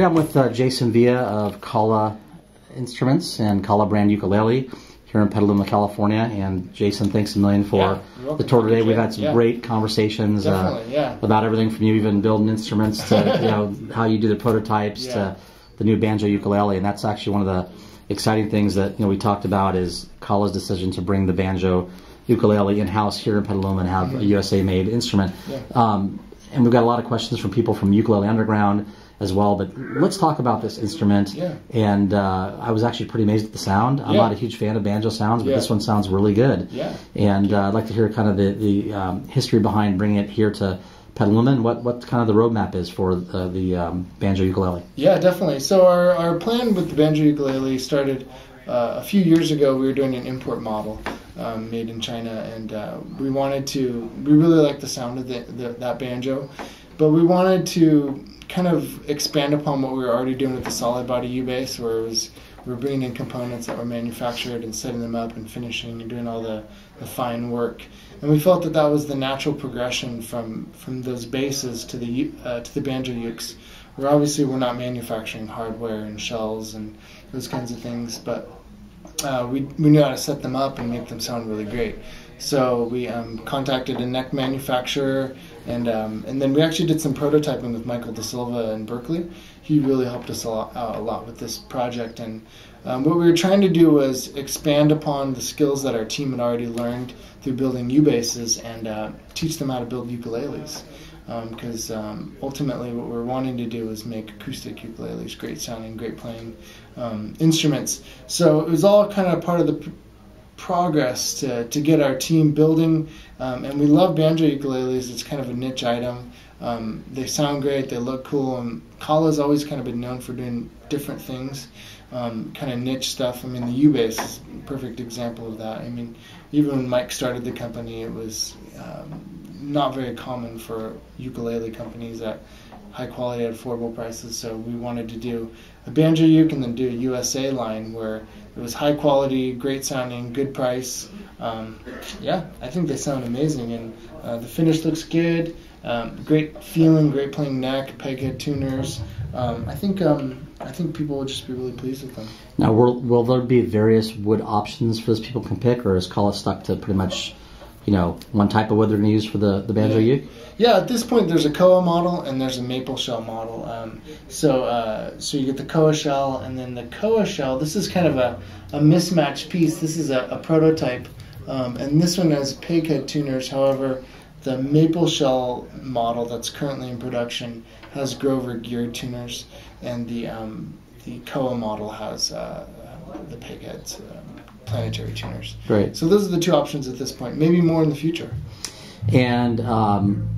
I'm with Jason Villa of Kala Instruments and Kala Brand Ukulele here in Petaluma, California. And Jason, thanks a million for the tour today. We've had some great conversations about everything from you even building instruments to how you do the prototypes to the new Banjo Ukulele. And that's actually one of the exciting things that we talked about is Kala's decision to bring the Banjo Ukulele in-house here in Petaluma and have a USA made instrument. And we've got a lot of questions from people from Ukulele Underground as well, but let's talk about this instrument. And I was actually pretty amazed at the sound. I'm not a huge fan of banjo sounds, but this one sounds really good. And I'd like to hear kind of the history behind bringing it here to Petaluma and what kind of the roadmap is for the Banjo Ukulele. Yeah, definitely. So our plan with the Banjo Ukulele started a few years ago. We were doing an import model made in China, and we really liked the sound of that banjo, but we wanted to kind of expand upon what we were already doing with the solid body U-bass, where we were bringing in components that were manufactured and setting them up and finishing and doing all the fine work. And we felt that was the natural progression from those basses to the banjo ukes, where obviously we're not manufacturing hardware and shells and those kinds of things, but we knew how to set them up and make them sound really great. So we contacted a neck manufacturer, and then we actually did some prototyping with Michael Da Silva in Berkeley. He really helped us out a lot with this project, and what we were trying to do was expand upon the skills that our team had already learned through building U-basses and teach them how to build ukuleles. Because ultimately what we're wanting to do is make acoustic ukuleles, great sounding, great playing instruments. So it was all kind of part of the progress to get our team building, and we love banjo ukuleles. It's kind of a niche item. They sound great, they look cool, and Kala's always kind of been known for doing different things, kind of niche stuff. I mean, the U-bass is a perfect example of that. I mean, even when Mike started the company, it was not very common for ukulele companies at high quality at affordable prices, so we wanted to do a banjo uke and then do a U.S.A. line where it was high quality, great sounding, good price. I think they sound amazing, and the finish looks good, great feeling, great playing neck, peghead tuners. I think people will just be really pleased with them. Now, will there be various wood options for those people can pick, or is Kala stuck to pretty much one type of wood they're going to use for the banjo uke? Yeah, at this point there's a koa model and there's a maple shell model. So you get the koa shell, and then the koa shell, this is kind of a mismatched piece. This is a prototype, and this one has peghead tuners. However, the maple shell model that's currently in production has Grover geared tuners, and the koa model has the pegheads. Planetary tuners. Right. So those are the two options at this point. Maybe more in the future. And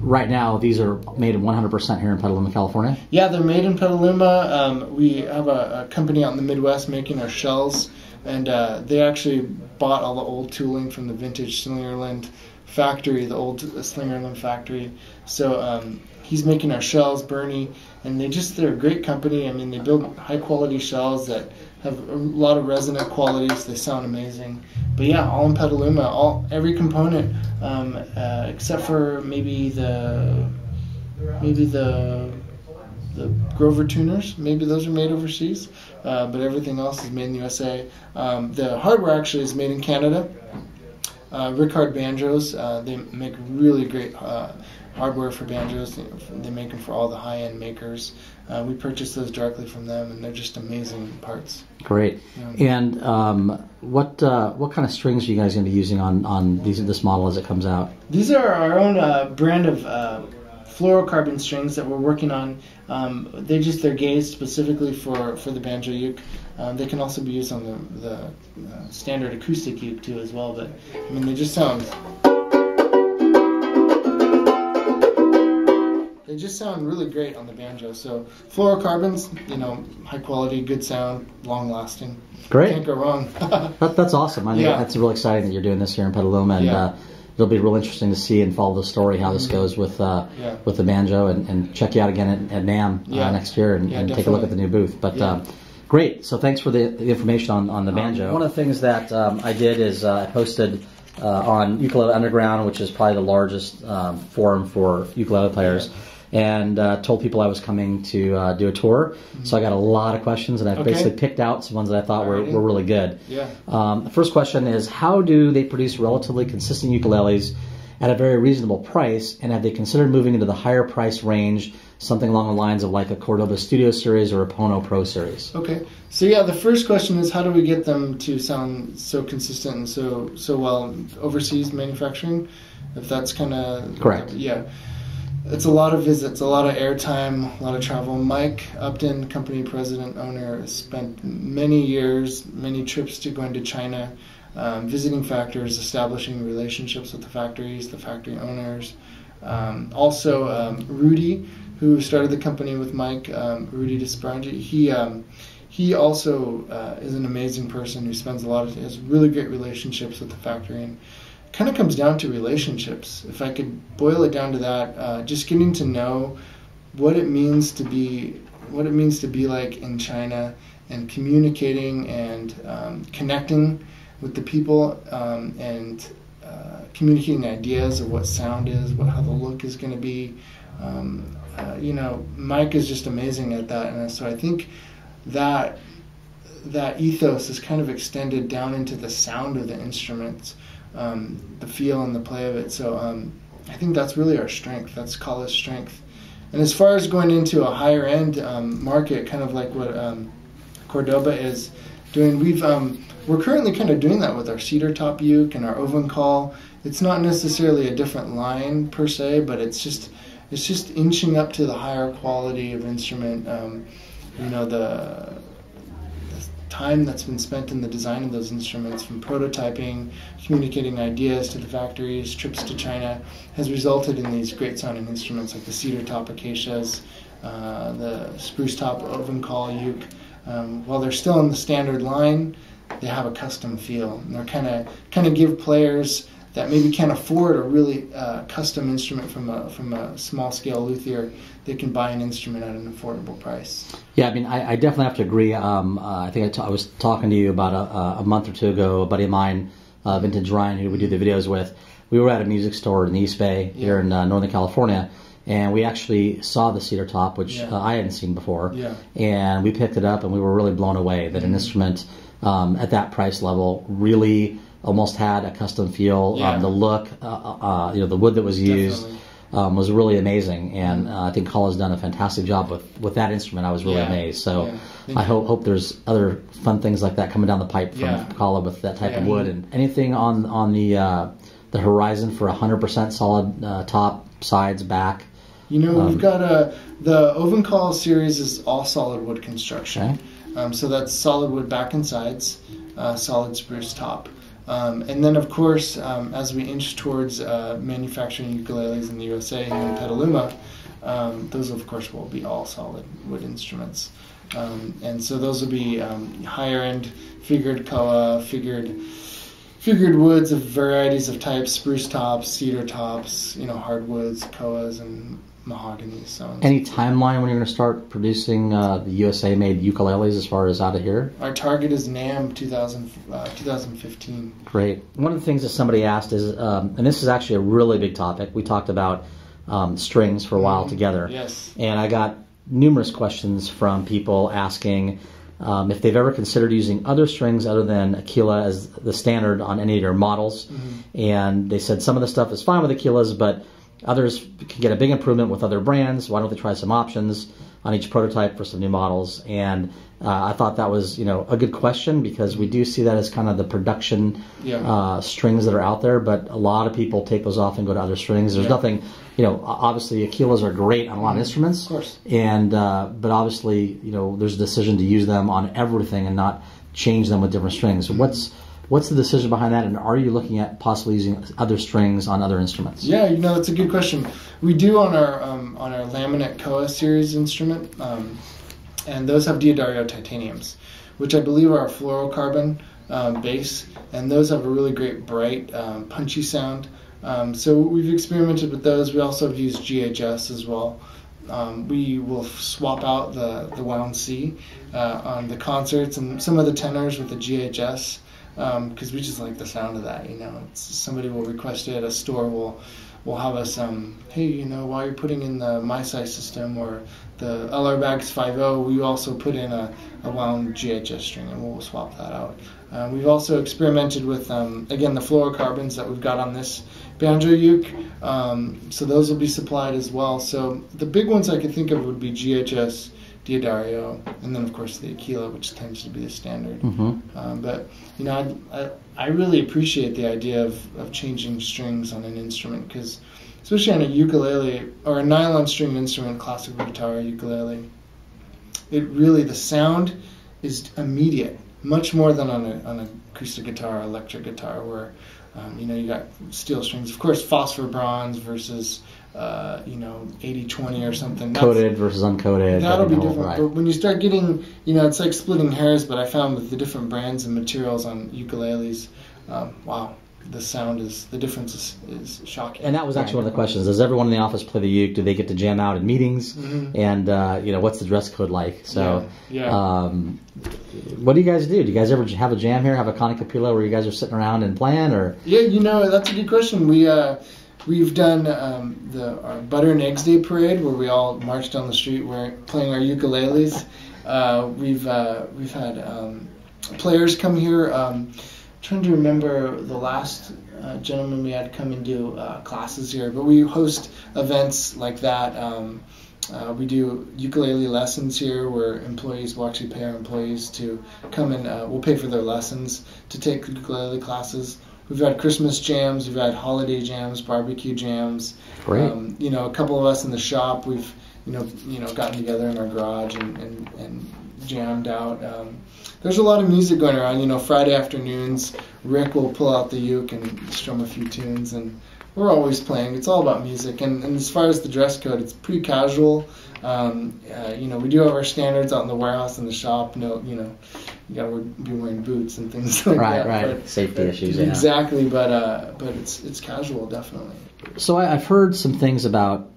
right now, these are made 100% here in Petaluma, California? Yeah, they're made in Petaluma. We have a company out in the Midwest making our shells, and they actually bought all the old tooling from the vintage Slingerland factory, the old Slingerland factory. So he's making our shells, Bernie, and they're a great company. I mean, they build high quality shells that have a lot of resonant qualities. They sound amazing. But yeah, all in Petaluma, every component, except for maybe the Grover tuners. Maybe those are made overseas, but everything else is made in the USA. The hardware actually is made in Canada. Rickard Banjos, they make really great hardware for banjos. They make them for all the high-end makers. We purchase those directly from them, and they're just amazing parts. Great. Yeah. And what kind of strings are you guys going to be using on this model as it comes out? These are our own brand of fluorocarbon strings that we're working on. They're gauged specifically for the banjo uke. They can also be used on the standard acoustic uke too as well. But I mean, they just sound really great on the banjo. So fluorocarbons, high quality, good sound, long lasting. Great. Can't go wrong. That's awesome. I think that's really exciting that you're doing this here in Petaluma, and it'll be real interesting to see and follow the story how this goes with the banjo, and check you out again at NAMM next year and take a look at the new booth. But great. So thanks for the information on the banjo. One of the things that I did is I posted on Ukulele Underground, which is probably the largest forum for ukulele players. and told people I was coming to do a tour. So I got a lot of questions, and I basically picked out some ones that I thought were really good. Yeah. The first question is, how do they produce relatively consistent ukuleles at a very reasonable price, and have they considered moving into the higher price range, something along the lines of like a Cordoba Studio Series or a Pono Pro Series? Okay, so yeah, the first question is, how do we get them to sound so consistent and so well overseas manufacturing? If that's kind of correct. Yeah, it's a lot of visits, a lot of airtime, a lot of travel. Mike Upton, company president, owner, spent many years, many trips to going to China, visiting factories, establishing relationships with the factories, the factory owners. Also, Rudy, who started the company with Mike, Rudy Desparangi, he also is an amazing person who has really great relationships with the factory, and kind of comes down to relationships. If I could boil it down to that, just getting to know what it means to be like in China, and communicating and connecting with the people, and communicating ideas of what sound is, how the look is going to be. Mike is just amazing at that, and so I think that ethos is kind of extended down into the sound of the instruments, the feel and the play of it. So I think that's really our strength. That's Kala's strength. And as far as going into a higher end market, kind of like what Cordoba is doing, we're currently kind of doing that with our cedar top uke and our oven call. It's not necessarily a different line per se, but it's just inching up to the higher quality of instrument. The time that's been spent in the design of those instruments, from prototyping, communicating ideas to the factories, trips to China, has resulted in these great sounding instruments like the cedar top acacias, the spruce top oven call uke. While they're still in the standard line, they have a custom feel, and they're kind of give players that maybe can't afford a really custom instrument from a small scale luthier, they can buy an instrument at an affordable price. Yeah, I mean, I definitely have to agree. I think I was talking to you about a month or two ago. A buddy of mine, Vintage Ryan, who we do the videos with, we were at a music store in the East Bay here in Northern California, and we actually saw the cedar top, which I hadn't seen before, and we picked it up, and we were really blown away that an instrument at that price level really almost had a custom feel. The look, the wood that was used was really amazing, and I think Kala's done a fantastic job with that instrument. I was really amazed. So I hope there's other fun things like that coming down the pipe from Kala with that type of wood. And anything on the horizon for 100% solid top, sides, back? We've got the Oven Call series is all solid wood construction. So that's solid wood back and sides, solid spruce top. And then, of course, as we inch towards manufacturing ukuleles in the U.S.A. here in Petaluma, those, of course, will be all solid wood instruments. And so those will be higher-end figured koa, figured woods of varieties of types, spruce tops, cedar tops, hardwoods, koas, and mahogany. So any timeline when you're going to start producing the USA made ukuleles as far as out of here? Our target is NAMM 2015. Great. One of the things that somebody asked is, and this is actually a really big topic, we talked about strings for a while together. Yes. And I got numerous questions from people asking if they've ever considered using other strings other than Aquila as the standard on any of their models. And they said some of the stuff is fine with Aquilas, but others can get a big improvement with other brands. Why don't they try some options on each prototype for some new models? And I thought that was, a good question, because we do see that as kind of the production strings that are out there. But a lot of people take those off and go to other strings. There's nothing, obviously Aquilas are great on a lot of instruments. Of course. And but obviously, there's a decision to use them on everything and not change them with different strings. So what's the decision behind that, and are you looking at possibly using other strings on other instruments? Yeah, that's a good question. We do on our laminate koa series instrument, and those have Diodario titaniums, which I believe are a fluorocarbon base, and those have a really great bright, punchy sound. So we've experimented with those. We also have used GHS as well. We will swap out the wound C on the concerts and some of the tenors with the GHS. Because we just like the sound of that, somebody will request it, a store will have us, hey, you know, while you're putting in the MySci system or the LR Bags 5.0, we also put in a wound GHS string, and we'll swap that out. We've also experimented with, again, the fluorocarbons that we've got on this banjo uke, so those will be supplied as well. So the big ones I could think of would be GHS, Diodario, and then of course the Aquila, which tends to be the standard. But you know, I really appreciate the idea of changing strings on an instrument, because especially on a ukulele or a nylon stringed instrument, classical guitar or ukulele, it really, the sound is immediate, much more than on an acoustic guitar or electric guitar, where you know, you got steel strings. Of course, phosphor bronze versus you know, 80-20 or something. Coated versus uncoated. That'll be different. Right. But when you start getting, you know, it's like splitting hairs. But I found with the different brands and materials on ukuleles, wow, the difference is shocking. And that was actually one of the questions: does everyone in the office play the uke? Do they get to jam out in meetings? And you know, what's the dress code like? So, what do you guys do? Do you guys ever have a jam here? Have a Capilla where you guys are sitting around and playing, or? Yeah, you know, that's a good question. We've done our Butter and Eggs Day parade, where we all march down the street playing our ukuleles. We've had players come here. Trying to remember the last gentleman we had come and do classes here, but we host events like that. We do ukulele lessons here, where employees will actually pay our employees to come and we'll pay for their lessons to take ukulele classes. We've had Christmas jams, we've had holiday jams, barbecue jams. Great. You know, a couple of us in the shop, we've you know gotten together in our garage and jammed out. There's a lot of music going around. You know, Friday afternoons, Rick will pull out the uke and strum a few tunes, and we're always playing. It's all about music. And as far as the dress code, it's pretty casual. You know, we do have our standards out in the warehouse and the shop. No, you know, you gotta be wearing boots and things like that. Right. But, safety issues. Yeah. Exactly, but it's casual, definitely. So I've heard some things about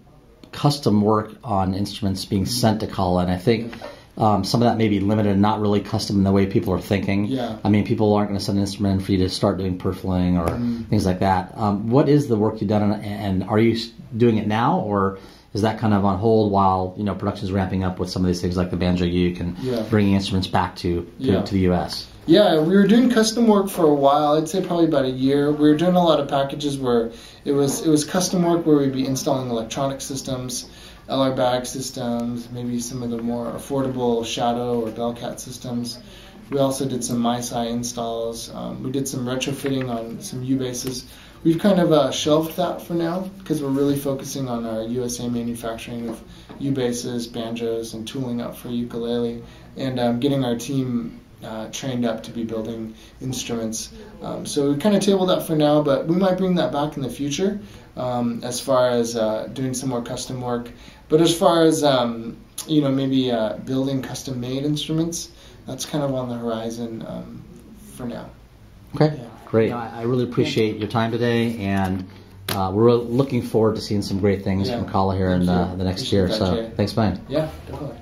custom work on instruments being sent to Kala, and I think some of that may be limited and not really custom in the way people are thinking. Yeah. I mean, people aren't going to send an instrument for you to start doing purfling or things like that. What is the work you've done, and are you doing it now, or is that kind of on hold while, you know, production's ramping up with some of these things like the banjo uke and bringing instruments back to the U.S.? Yeah, we were doing custom work for a while. I'd say probably about a year. We were doing a lot of packages where it was custom work, where we'd be installing electronic systems, LR bag systems, maybe some of the more affordable Shadow or Bellcat systems. We also did some MySci installs. We did some retrofitting on some U-basses. We've kind of shelved that for now, because we're really focusing on our U.S.A. manufacturing of U-basses, banjos, and tooling up for ukulele, and getting our team trained up to be building instruments. So we kind of tabled that for now, but we might bring that back in the future as far as doing some more custom work. But as far as you know, maybe building custom-made instruments, that's kind of on the horizon for now. Okay, great. I really appreciate your time today, and we're looking forward to seeing some great things from Kala here in the next year. So thanks, man. Yeah, definitely.